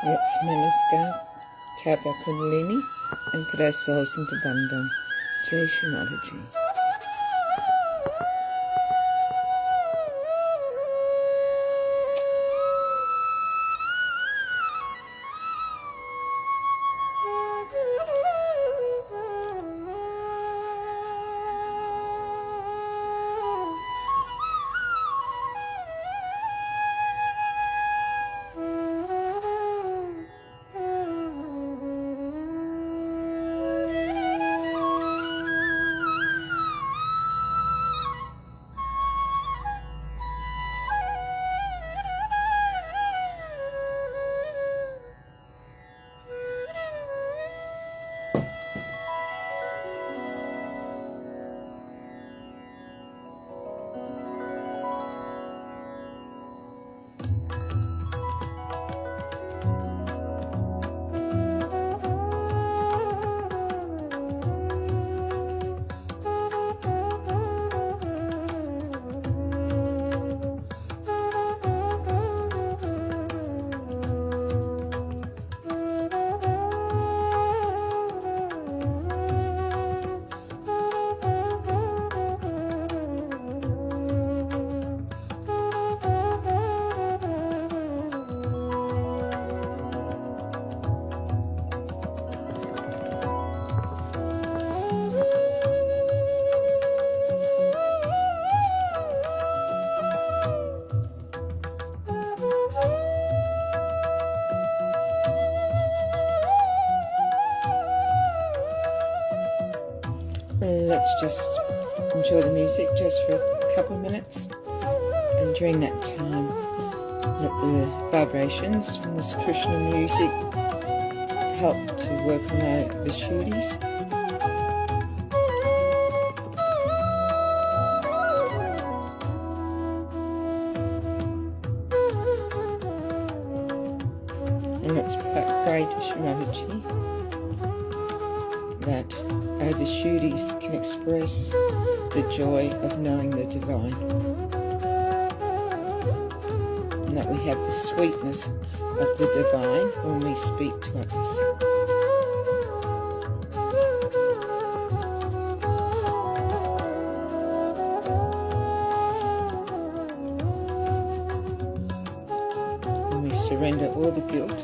Let's namaskar, tap our kundalini and put our souls into Bandhan. Jai Shri Mataji. Let's just enjoy the music just for a couple of minutes, and during that time let the vibrations from this Krishna music help to work on our Vishuddhis. And let's pray to Shri Mataji that our Vishuddhis can express the joy of knowing the divine, and that we have the sweetness of the divine when we speak to others. And we surrender all the guilt,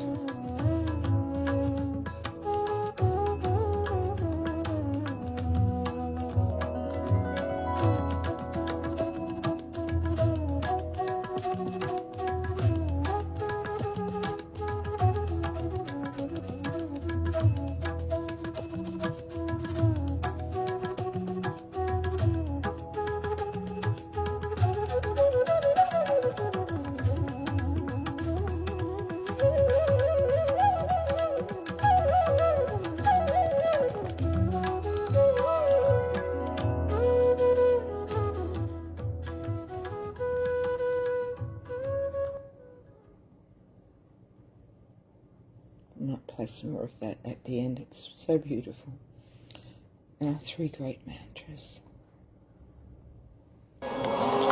I might play some more of that at the end. It's so beautiful. Our three great mantras. Mataji.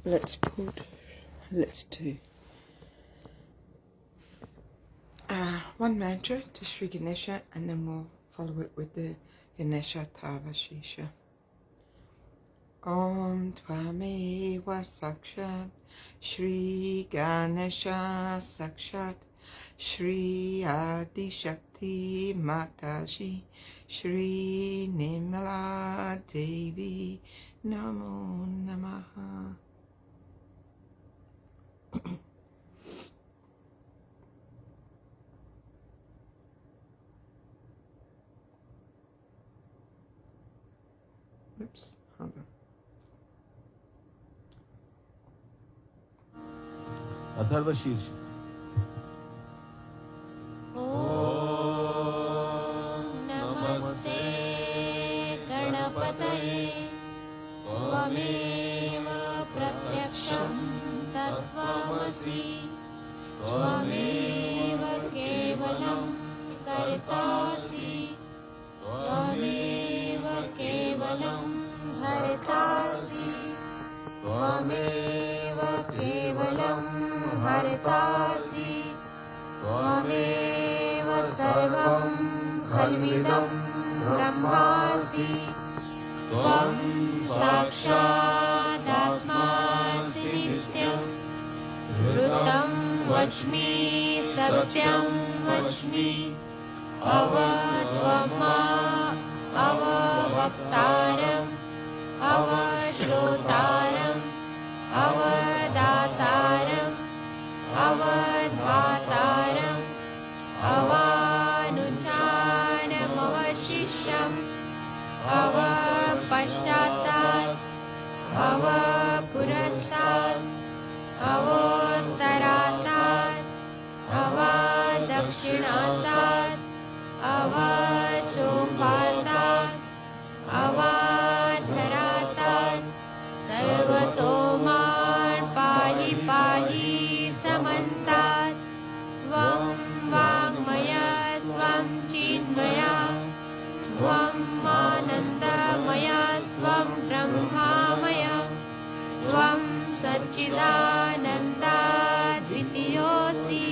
let's do one mantra to Shri Ganesha, and then we'll follow it with the Ganesha Tavashisha. Om Tvameva Sakshat Shri Ganesha Sakshat Shri Adi Shakti Mataji Shri Nimala Devi Namo Namaha. Oops, hold on. Atharva शीर्ष नमस्ते गणपतये त्वमेव प्रत्यक्षं तत्त्वमसि त्वमेव केवलं कर्तासि त्वमेव केवलं हर्तासि त्वमेव केवलं हर्तासि त्वमेव सर्वं खल्विदं ब्रह्मासि त्वं साक्षादात्मासि नित्यं ऋतं वच्मि सत्यं वच्मि अवत्वमा अववक्तारम् अवश्रोतारम् अवदातारम् अवधातारम् अवानुचानमवशिष्यम् अवपश्चात्तात् अवपुरस्तात् अवोत्तरात्तात् अवदक्षिणात्तात् अवचोपात्तात् अवाधरात्तात् सर्वतोमान् पाहि पाहि समन्तात् त्वं वाङ्मया स्वं चिन्मया त्वं आनन्दमया स्वं ब्रह्मामया त्वं सच्चिदानन्दाद्वितीयोऽसि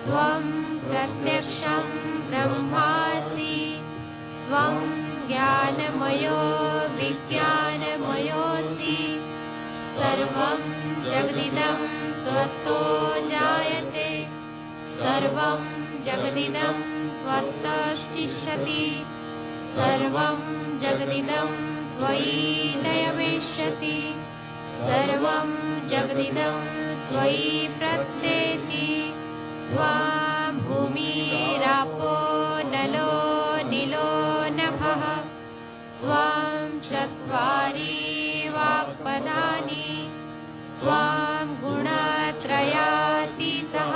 त्वं प्रत्यक्षं ब्रह्मासि त्वं ज्ञानमयो विज्ञानमयोऽसि सर्वं जगदिदं त्वत्तो जायते सर्वं जगदिदं त्वत्तश्चिष्यति सर्वं जगदिदं त्वयि लयविष्यति सर्वं जगदिदं त्वयि प्रत्येति त्वां भूमिरापो नलो नीलो नभः त्वां चत्वारि वाक्पदानि त्वां गुणत्रयातीतः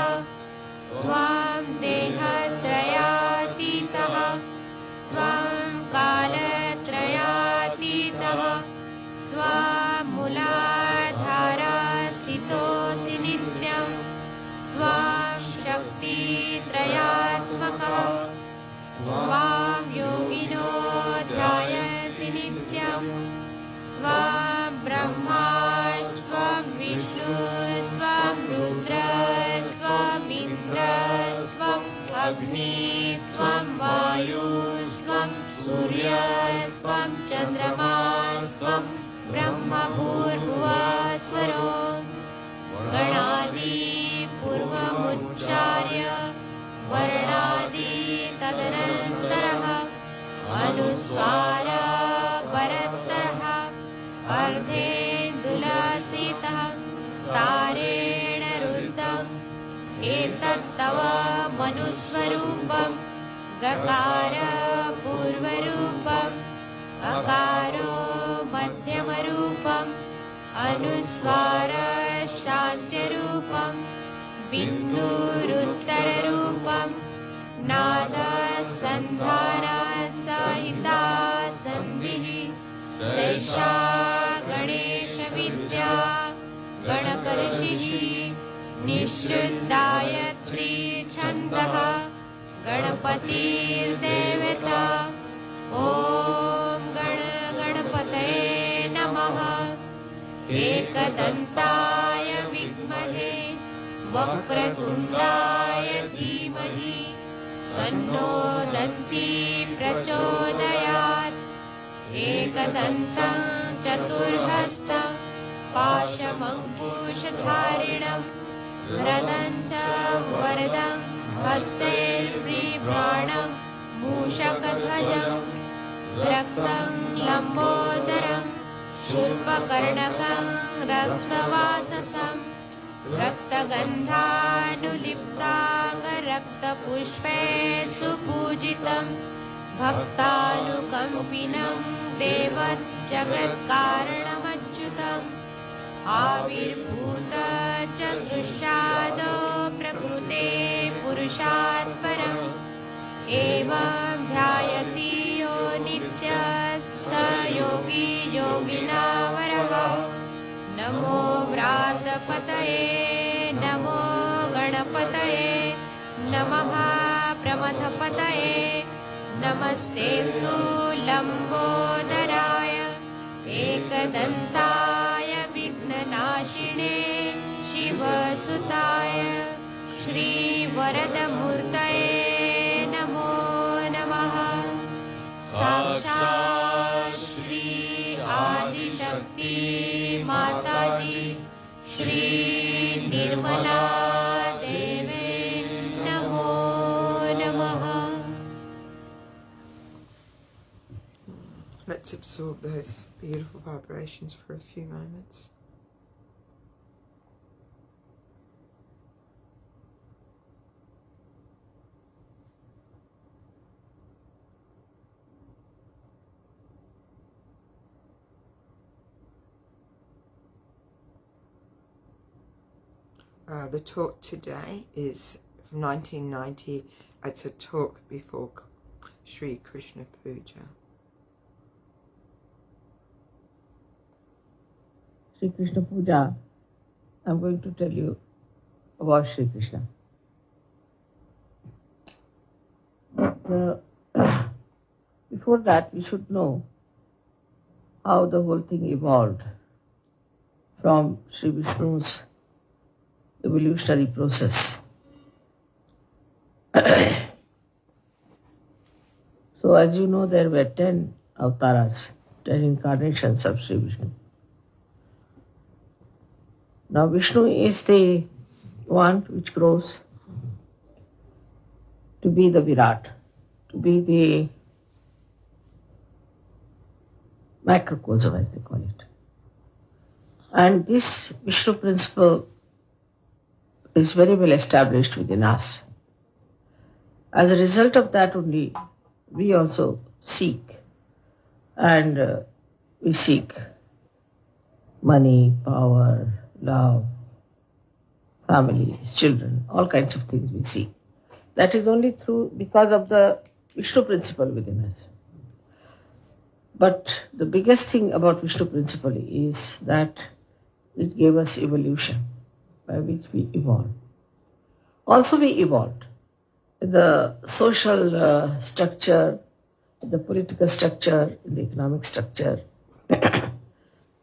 त्वां देहत्रयातीतः त्वां कालत्रयातीतः त्वां मूलाधारस्थितोऽसि नित्यं त्वां शक्तित्रयात्मकः त्वां योगिनो ध्यायन्ति नित्यं त्वां ब्रह्मा त्वं विष्णु त्वं रुद्र त्वमिन्द्र त्वम् अग्नि त्वं वायु त्वं सूर्य त्वं चन्द्रमा त्वं ब्रह्म भूर्भुवस्वरो गणादि पूर्वमुच्चार्य वर्णादि तदनन्तरः अनुस्वार परतरः अर्धेन्दुलस्थितः तारेण रुद्धम् एतत्तव मनुस्वरूपं गकार पूर्वरूपम् अकारो मध्यमरूपम् अनुस्वार शान्त्यरूपम् बिन्दुरुत्तररूपम् नादसन्धारा सहिता सन्धिः सैषा गणेशविद्या गणकर्षिः निःशुद्धायत्री छन्दः गणपतिर्देवता ॐ गणपतये नमः एकदन्ताय विद्महे वक्रतुण्डाय धीमहि तन्नो दन्ती प्रचोदयात्। एकदन्तं चतुर्हस्तं पाशमङ्कुशधारिणं रदं च वरदं हस्तैर्बिभ्राणं मूषकध्वजं रक्तं लम्बोदरं शूर्पकर्णकं रक्तवाससं रक्तगन्धानुलिप्ताङ्गरक्तपुष्पे सुपूजितं भक्तानुकम्पिनं देवज्जगत्कारणमच्युतम् आविर्भूत च दृश्यादो प्रकृते पुरुषात् परम् एवं ध्यायति यो नित्यः स योगी योगिनावरः। नमो व्रातपतये नमो गणपतये नमः प्रमथपतये नमस्तेऽस्तु लम्बोदराय एकदन्ताय विघ्ननाशिने शिवसुताय श्रीवरदमूर्तये नमो नमः। साक्षात् श्री आदिशक्ति माताजी श्री निर्मला देवी नमो नमः। Let's absorb those beautiful vibrations for a few moments. The talk today is from 1990. It's a talk before Shri Krishna Puja. Shri Krishna Puja, I'm going to tell you about Shri Krishna. Before that, we should know how the whole thing evolved from Shri Vishnu's evolutionary process. So as you know, there were 10 avatars, 10 incarnations of Shri Vishnu. Now Vishnu is the one which grows to be the Virat, to be the macrocosm as they call it. And this Vishnu principle is very well established within us. As a result of that only, we also seek, and we seek money, power, love, families, children, all kinds of things we seek. That is only because of the Vishnu principle within us. But the biggest thing about Vishnu principle is that it gave us evolution, by which we evolved. Also we evolved. The social structure, the political structure, the economic structure,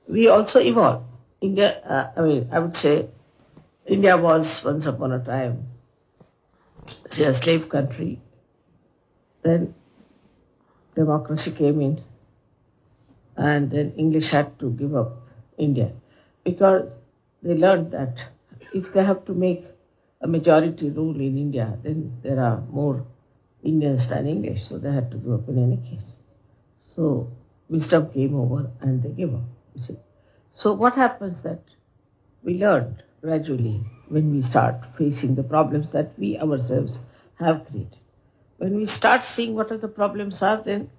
we also evolved. India, I would say, India was once upon a time, say, a slave country. Then democracy came in, and then English had to give up India, because they learned that if they have to make a majority rule in India, then there are more Indians than English, so they had to give up in any case. So wisdom came over and they gave up, you see. So what happens that we learned gradually when we start facing the problems that we ourselves have created. When we start seeing what are the problems are, then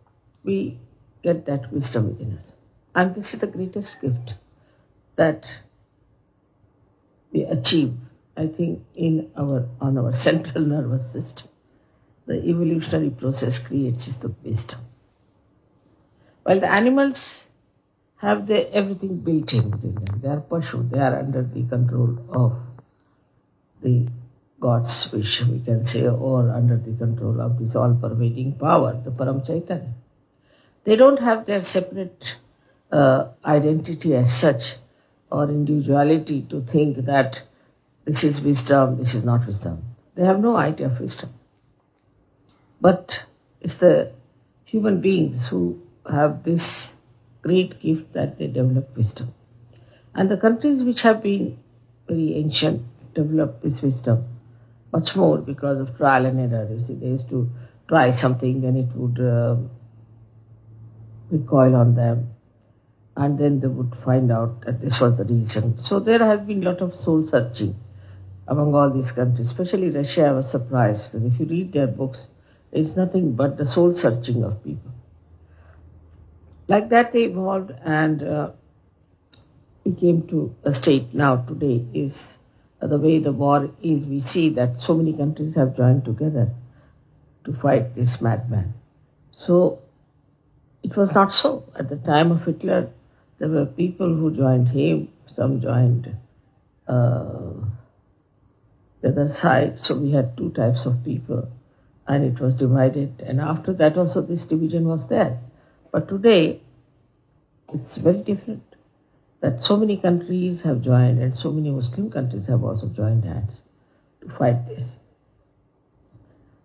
we get that wisdom within us. And this is the greatest gift that we achieve, I think, on our central nervous system. The evolutionary process creates the wisdom. While the animals have everything built in within them. They are pashu, they are under the control of the God's wish, we can say, or under the control of this all-pervading power, the Param Chaitanya. They don't have their separate identity as such, or individuality to think that this is wisdom, this is not wisdom. They have no idea of wisdom. But it's the human beings who have this great gift that they develop wisdom. And the countries which have been very ancient develop this wisdom much more because of trial and error. You see, they used to try something and it would recoil on them, and then they would find out that this was the reason. So there has been a lot of soul searching among all these countries, especially Russia. I was surprised that if you read their books, it's nothing but the soul searching of people. Like that they evolved, and we came to a state now today is the way the war is. We see that so many countries have joined together to fight this madman. So it was not so. At the time of Hitler, there were people who joined him, some joined the other side. So we had two types of people, and it was divided. And after that also this division was there. But today, it's very different. That so many countries have joined, and so many Muslim countries have also joined hands to fight this.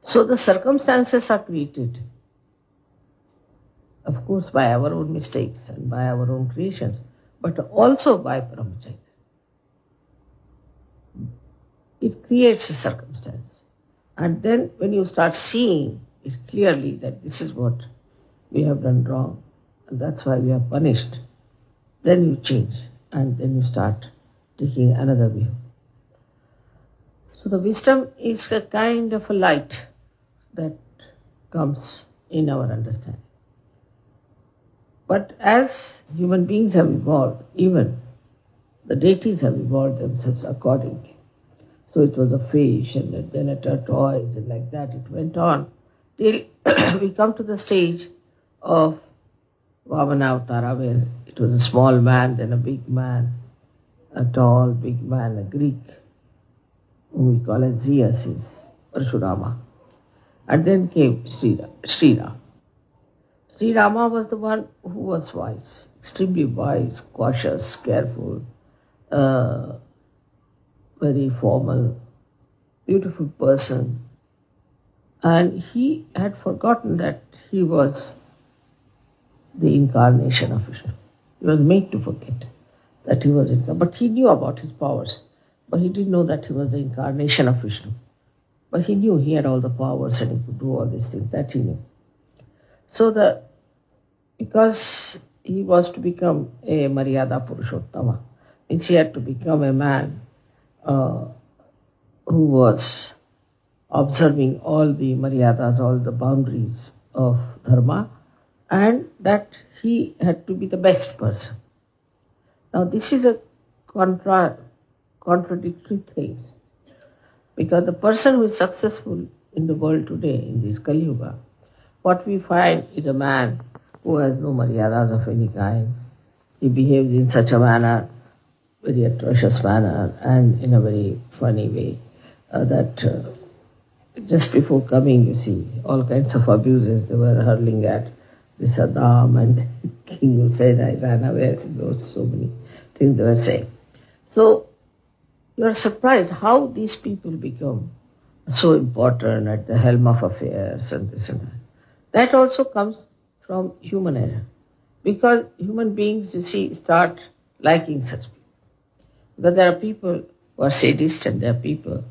So the circumstances are created, of course, by our own mistakes and by our own creations, but also by Brahmacharya. It creates a circumstance. And then when you start seeing it clearly that this is what we have done wrong, and that's why we are punished, then you change, and then you start taking another view. So the wisdom is a kind of a light that comes in our understanding. But as human beings have evolved, even the deities have evolved themselves accordingly. So it was a fish, and then a tortoise, and like that it went on till we come to the stage of Vamana Avtara, where it was a small man, then a big man, a tall, big man, a Greek, whom we call as Zeus, is Parshurama. And then came Sri Ram. Sri Rama was the one who was wise, extremely wise, cautious, careful, very formal, beautiful person. And he had forgotten that he was the incarnation of Vishnu. He was made to forget that he was incarnate. But he knew about his powers. But he didn't know that he was the incarnation of Vishnu. But he knew he had all the powers and he could do all these things. That he knew. So because he was to become a Maryada Purushottama, means he had to become a man who was observing all the Maryadas, all the boundaries of Dharma, and that he had to be the best person. Now this is a contradictory thing, because the person who is successful in the world today, in this Kali Yuga, what we find is a man who has no maryadas of any kind. He behaves in such a manner, very atrocious manner, and in a very funny way, that just before coming, you see, all kinds of abuses they were hurling at this Saddam and King Hussein. I ran away, so many things they were saying. So you are surprised how these people become so important at the helm of affairs and this and that. That also comes from human error, because human beings, you see, start liking such people. Because there are people who are sadists and there are people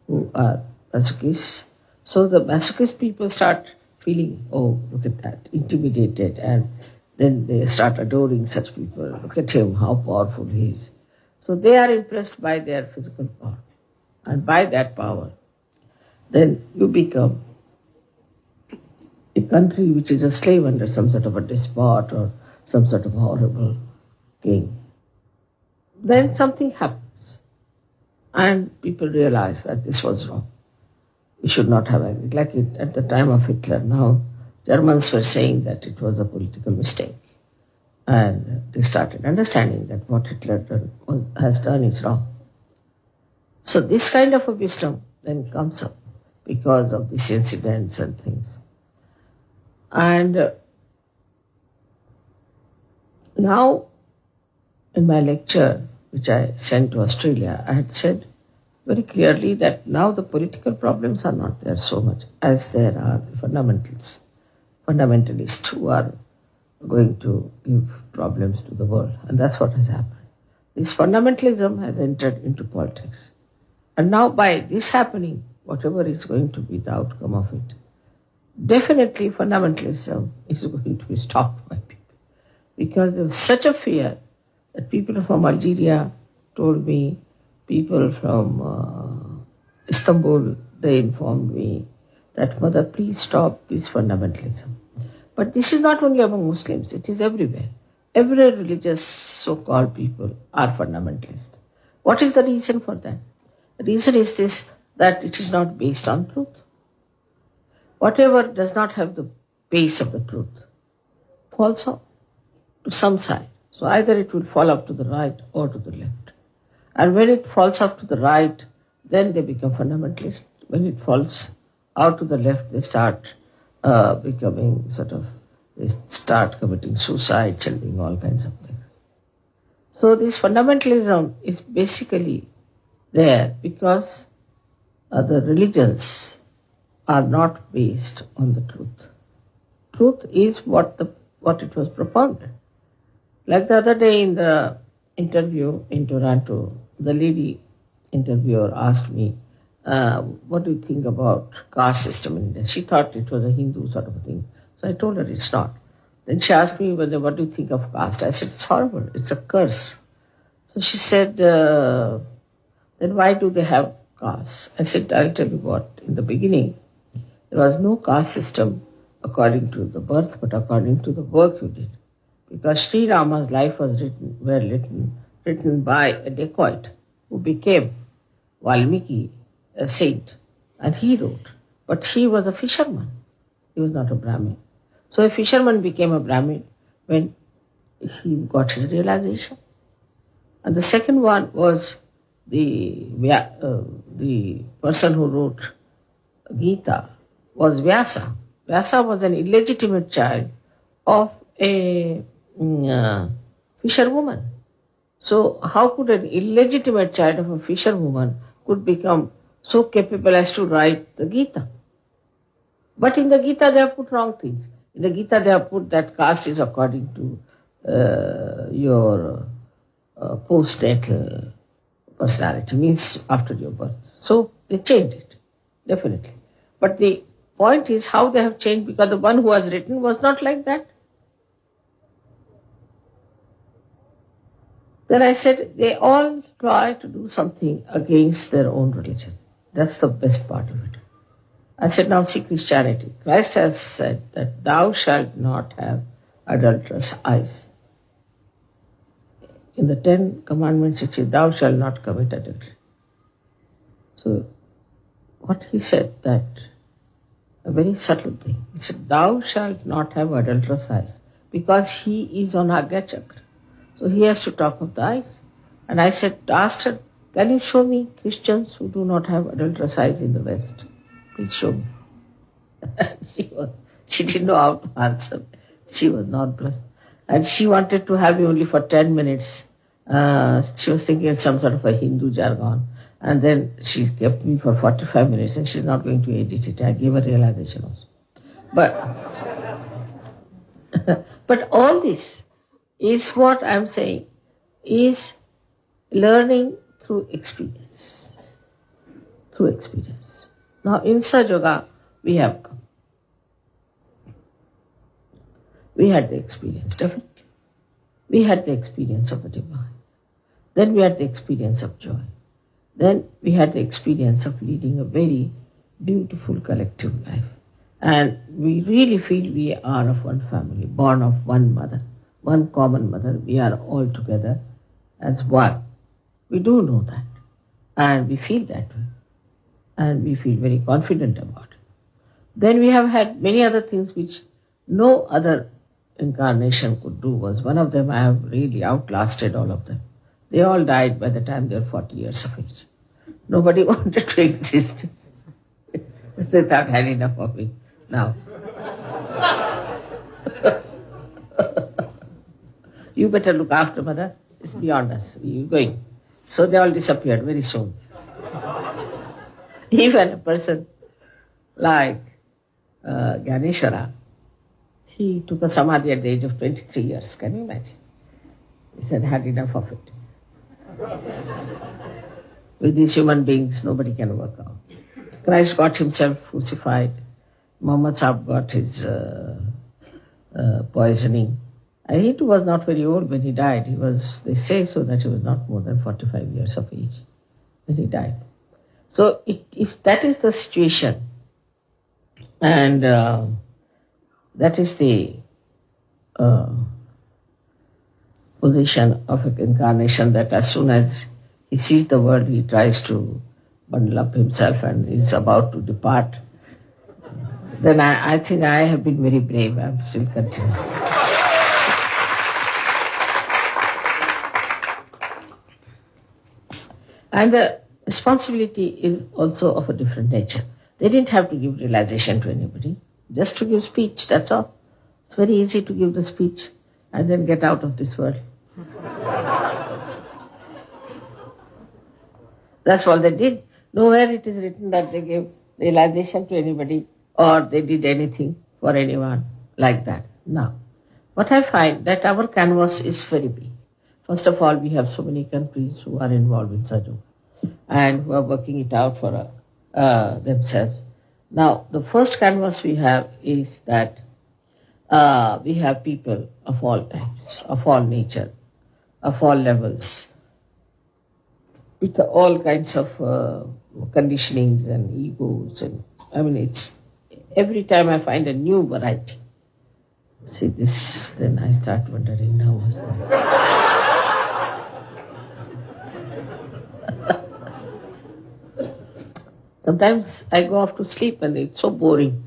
who are masochists. So the masochist people start feeling, oh, look at that, intimidated, and then they start adoring such people. Look at him, how powerful he is. So they are impressed by their physical power. And by that power, then you become a country which is a slave under some sort of a despot or some sort of horrible king. Then something happens, and people realize that this was wrong. We should not have agreed. Like at the time of Hitler, now Germans were saying that it was a political mistake. And they started understanding that what Hitler has done is wrong. So this kind of a wisdom then comes up because of these incidents and things. And now in my lecture, which I sent to Australia, I had said very clearly that now the political problems are not there so much as there are the fundamentalists who are going to give problems to the world. And that's what has happened. This fundamentalism has entered into politics. And now by this happening, whatever is going to be the outcome of it, definitely fundamentalism is going to be stopped by people. Because there was such a fear that people from Algeria told me, people from Istanbul, they informed me that, Mother, please stop this fundamentalism. But this is not only among Muslims, it is everywhere. Every religious so-called people are fundamentalist. What is the reason for that? The reason is this, that it is not based on truth. Whatever does not have the base of the truth falls off to some side. So either it will fall off to the right or to the left. And when it falls off to the right, then they become fundamentalist. When it falls out to the left, they start they start committing suicides and doing all kinds of things. So this fundamentalism is basically there because the religions are not based on the truth. Truth is what it was propounded. Like the other day in the interview in Toronto, the lady interviewer asked me, what do you think about caste system in India? She thought it was a Hindu sort of a thing. So I told her it's not. Then she asked me, what do you think of caste? I said, it's horrible. It's a curse. So she said, then why do they have caste? I said, I'll tell you what. In the beginning, there was no caste system according to the birth, but according to the work you did. Because Sri Rama's life was written by a dacoit who became Valmiki, a saint, and he wrote. But he was a fisherman. He was not a Brahmin. So a fisherman became a Brahmin when he got his realization. And the second one was the person who wrote Gita was Vyasa. Vyasa was an illegitimate child of a fisherwoman. So how could an illegitimate child of a fisherwoman could become so capable as to write the Gita? But in the Gita they have put wrong things. In the Gita they have put that caste is according to your postnatal personality, means after your birth. So they changed it, definitely. But the point is how they have changed, because the one who was written was not like that. Then I said, they all try to do something against their own religion. That's the best part of it. I said, now see Christianity. Christ has said that thou shalt not have adulterous eyes. In the 10 commandments it says, thou shalt not commit adultery. So what he said, that a very subtle thing. He said, thou shalt not have adulterous eyes, because he is on Agya Chakra. So he has to talk of the eyes. And I asked her, can you show me Christians who do not have adulterous eyes in the West? Please show me. She didn't know how to answer. She was not blessed. And she wanted to have me only for 10 minutes. She was thinking it's some sort of a Hindu jargon. And then she kept me for 45 minutes and she's not going to edit it. I gave her realization also. But all this is what I'm saying is learning through experience. Through experience. Now in Sahaja Yoga we have come. We had the experience, definitely. We had the experience of the divine. Then we had the experience of joy. Then we had the experience of leading a very beautiful collective life. And we really feel we are of one family, born of one mother, one common mother. We are all together as one. We do know that. And we feel that way. And we feel very confident about it. Then we have had many other things which no other incarnation could do. Was one of them I have really outlasted all of them. They all died by the time they were 40 years of age. Nobody wanted to exist. They thought, had enough of it now. You better look after mother. It's beyond us. We're going. So they all disappeared very soon. Even a person like Ganeshwara, he took a samadhi at the age of 23 years. Can you imagine? He said, had enough of it. With these human beings, nobody can work out. Christ got himself crucified. Muhammad Sahib got his poisoning. And he too was not very old when he died. They say so that he was not more than 45 years of age when he died. So if that is the situation, and that is the position of an incarnation, that as soon as he sees the world, he tries to bundle up himself and is about to depart, then I think I have been very brave. I'm still continuing. And the responsibility is also of a different nature. They didn't have to give realization to anybody, just to give speech, that's all. It's very easy to give the speech and then get out of this world. That's all they did. Nowhere it is written that they gave realization to anybody or they did anything for anyone like that. Now, what I find that our canvas is very big. First of all, we have so many countries who are involved in Sahaja and who are working it out for themselves. Now, the first canvas we have is that we have people of all types, of all nature, of all levels, with all kinds of conditionings and egos. And I mean, it's every time I find a new variety. See this, then I start wondering now what's that. Sometimes I go off to sleep and it's so boring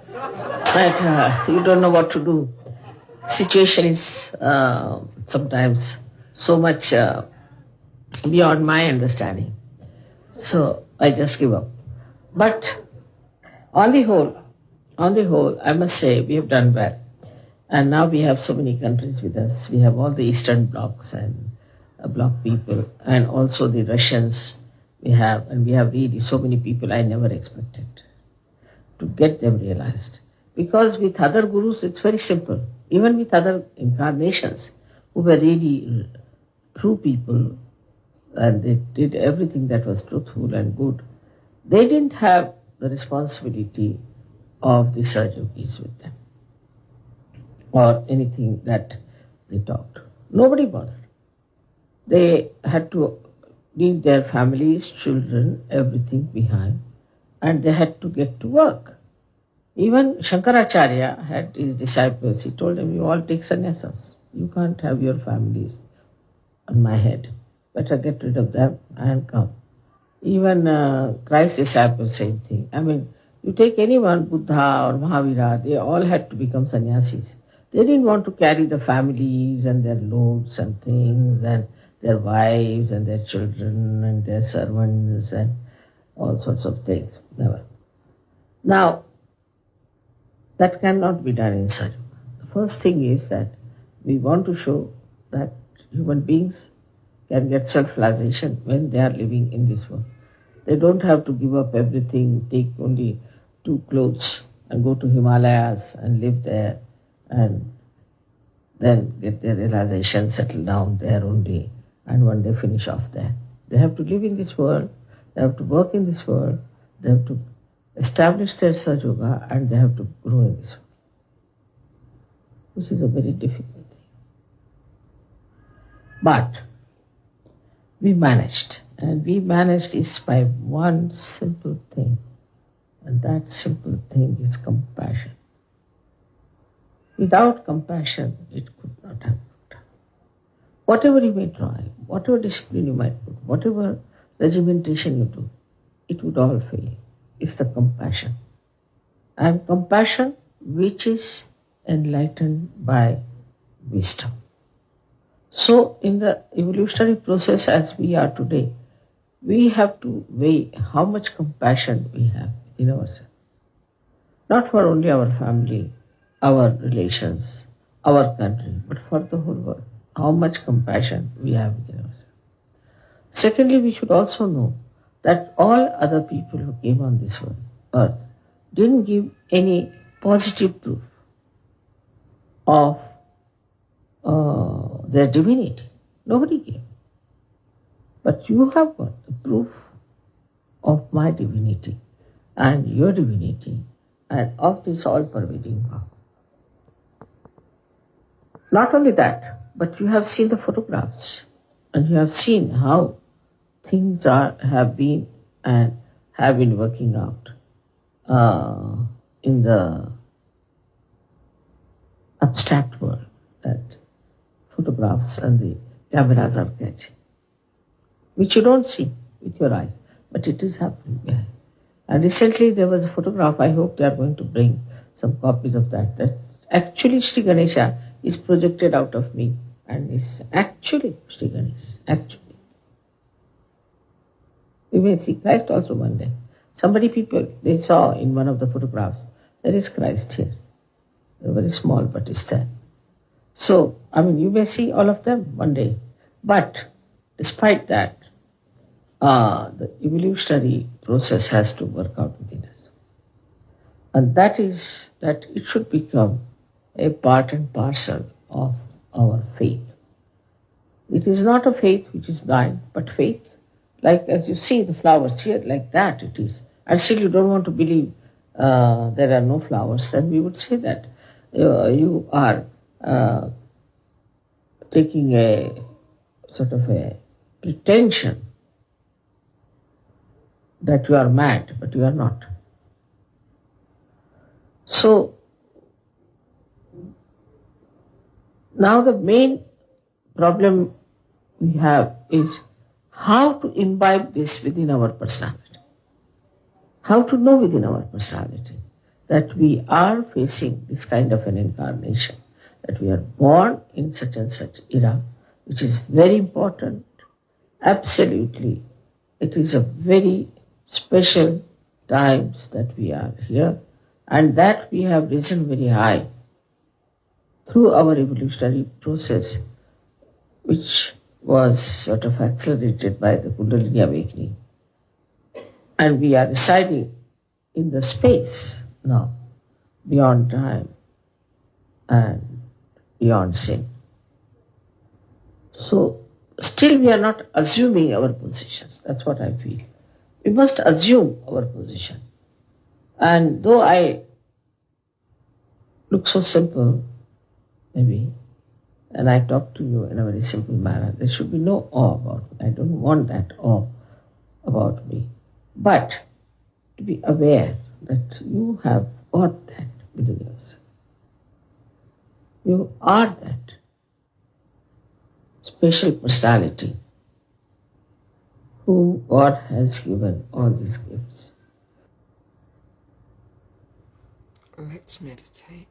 that you don't know what to do. Situation is sometimes so much beyond my understanding. So I just give up. But on the whole, I must say we have done well. And now we have so many countries with us. We have all the Eastern blocs and bloc people, and also the Russians we have, and we have really so many people I never expected to get them realized. Because with other gurus it's very simple. Even with other incarnations who were really true people and they did everything that was truthful and good, they didn't have the responsibility of the Sahajogis with them or anything that they talked. Nobody bothered. They had to leave their families, children, everything behind, and they had to get to work. Even Shankaracharya had his disciples. He told them, you all take sannyasas. You can't have your families on my head. Better get rid of them and come. Even Christ's disciples, same thing. I mean, you take anyone, Buddha or Mahavira, they all had to become sannyasis. They didn't want to carry the families and their loads and things and their wives and their children and their servants and all sorts of things. Never. Now, that cannot be done in Sahaja. The first thing is that we want to show that human beings can get self-realization when they are living in this world. They don't have to give up everything, take only 2 clothes and go to Himalayas and live there and then get their realization, settle down there only and one day finish off there. They have to live in this world, they have to work in this world, they have to establish their Sahaja and they have to grow in this world, which is a very difficult thing. But we managed, and we managed is by one simple thing, and that simple thing is compassion. Without compassion, it could not have worked. Whatever you may try, whatever discipline you might put, whatever regimentation you do, it would all fail. It's the compassion. And compassion which is enlightened by wisdom. So in the evolutionary process as we are today, we have to weigh how much compassion we have in ourselves. Not for only our family, our relations, our country, but for the whole world. how much compassion we have within ourselves. Secondly, we should also know that all other people who came on this earth didn't give any positive proof of their divinity. Nobody gave. But you have got the proof of my divinity and your divinity and of this all-pervading power. Not only that, but you have seen the photographs and you have seen how things have been working out in the abstract world that photographs and the cameras are catching, which you don't see with your eyes, but it is happening behind. And recently there was a photograph, I hope they are going to bring some copies of that actually Shri Ganesha is projected out of me and is actually Shri Ganesha, actually. You may see Christ also one day. People, they saw in one of the photographs, there is Christ here. They're very small, but it's there. So, you may see all of them one day. But despite that, the evolutionary process has to work out within us. And that is that it should become a part and parcel of our faith. It is not a faith which is blind, but faith, like as you see the flowers here, like that it is. And still you don't want to believe there are no flowers, then we would say that you are taking a sort of a pretension that you are mad, but you are not. So, now the main problem we have is how to imbibe this within our personality. How to know within our personality that we are facing this kind of an incarnation, that we are born in such and such era, which is very important. Absolutely, it is a very special times that we are here, and that we have risen very high through our evolutionary process, which was sort of accelerated by the Kundalini awakening. And we are residing in the space now, beyond time and beyond sin. So, still we are not assuming our positions. That's what I feel. We must assume our position. And though I look so simple, maybe, and I talk to you in a very simple manner, there should be no awe about me. I don't want that awe about me. But to be aware that you have got that within yourself. You are that special personality whom God has given all these gifts. Let's meditate.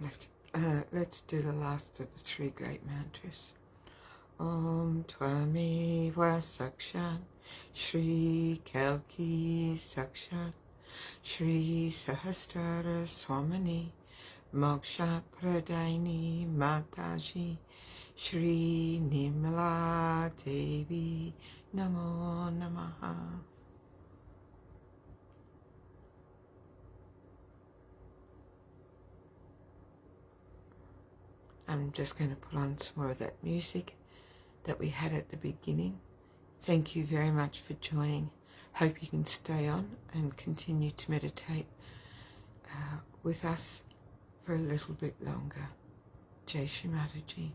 Let's do the last of the three great mantras. Om Tvameva Sakshat Shri Kalki Sakshat Shri Sahasrara Swamini Moksha Pradaini Mataji Shri Nirmala Devi Namo Namaha. I'm just going to put on some more of that music that we had at the beginning. Thank you very much for joining. Hope you can stay on and continue to meditate with us for a little bit longer. Jai Shri Mataji.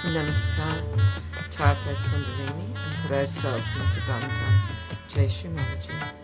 Namaskar, Tape Kundalini, and put ourselves into Bandhan. Jai Shri Mataji.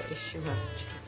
Jai Shri Mataji.